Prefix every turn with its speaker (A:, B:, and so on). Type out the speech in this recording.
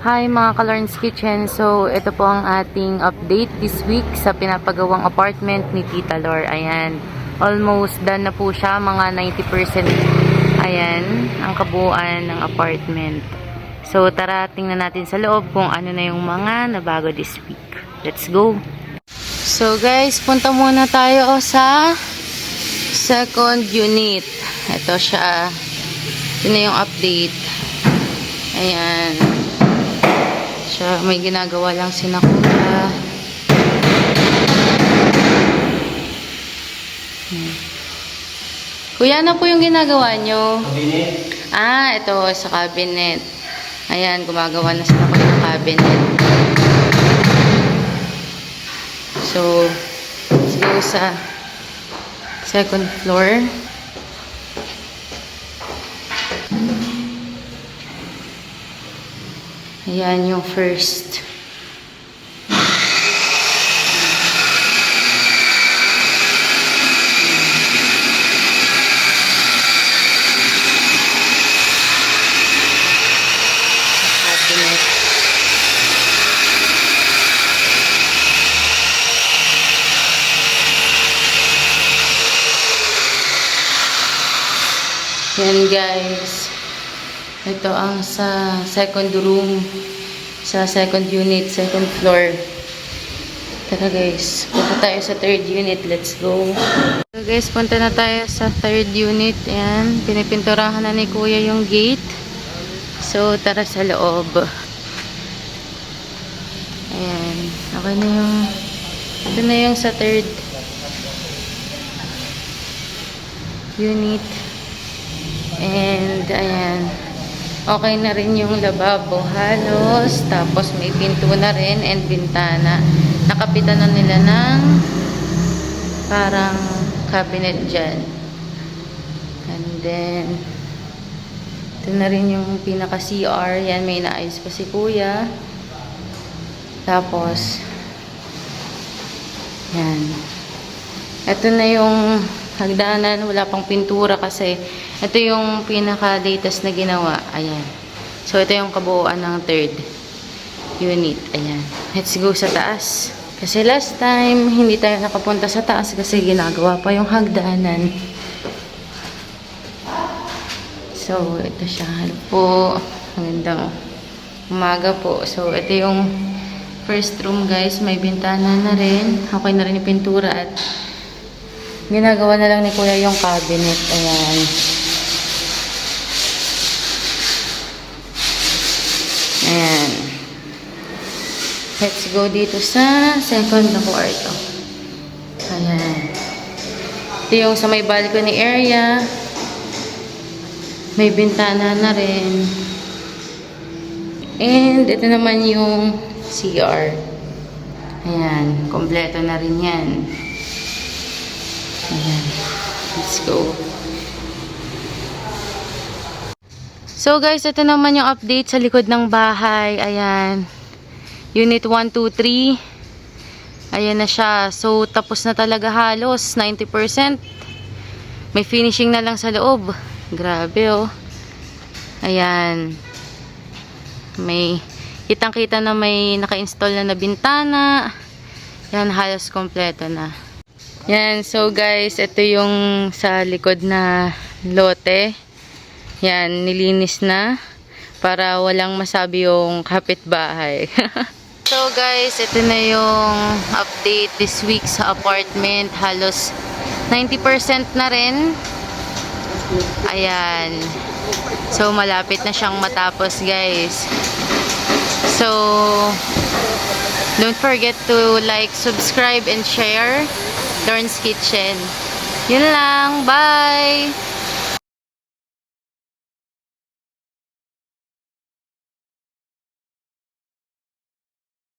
A: Hi mga ka-Lawrence Kitchen. So, ito po ang ating update this week sa pinapagawang apartment ni Tita Lor. Ayan. Almost done na po siya. Mga 90%. Ayan. Ang kabuuan ng apartment. So, tara tingnan natin sa loob kung ano na yung mga nabago this week. Let's go! So, guys, punta muna tayo sa second unit. Ito siya. Ito na yung update. Ayan. Siya, may ginagawa lang si Kuya. Kuya, ano po yung ginagawa nyo?
B: Cabinet.
A: Ah, ito sa cabinet. Ayan, gumagawa na sila Kuya ng cabinet. So, let's go sa second floor. Ayan yung first. Cabinet. Yan guys. Ito ang sa second room, sa second unit, second floor. Tara guys, punta tayo sa third unit. Let's go. So guys, punta na tayo sa third unit. Ayan, pinipinturahan na ni Kuya yung gate. So, tara sa loob. Ayan, okay na yung, ito na yung sa third unit. And, ayan. Okay na rin yung lababo halos. Tapos may pinto na rin and bintana. Nakapitan na nila ng parang cabinet dyan. And then, ito na rin yung pinaka-CR. Yan, may naayos pa si Kuya. Tapos, yan. Ito na yung hagdanan. Wala pang pintura kasi ito yung pinaka-latest na ginawa. Ayan. So, ito yung kabuuan ng third unit. Ayan. Let's go sa taas. Kasi last time, hindi tayo nakapunta sa taas kasi ginagawa pa yung hagdanan. So, ito siya. Hello po. Magandang umaga po. So, ito yung first room guys. May bintana na rin. Okay na rin yung pintura at ginagawa na lang ni Kuya yung cabinet. Ayan. Ayan. Let's go dito sa second na kwarto. Ayan. Ito yung sa may balcony area. May bintana na rin. And ito naman yung CR. Ayan. Kompleto na rin yan. Ayan. Let's go. So guys, ito naman yung update sa likod ng bahay. Ayan. Unit 1, 2, 3. Ayan na siya. So tapos na talaga halos. 90%. May finishing na lang sa loob. Grabe oh. Ayan. May kitang-kita na may naka-install na bintana. Yan, halos kompleto na. Yan, so guys, ito yung sa likod na lote. Yan, nilinis na para walang masabi yung kapitbahay. So guys, ito na yung update this week sa apartment. Halos 90% na rin. Ayan. So, malapit na siyang matapos guys. So, don't forget to like, subscribe, and share Lawrence Kitchen. Yun lang. Bye!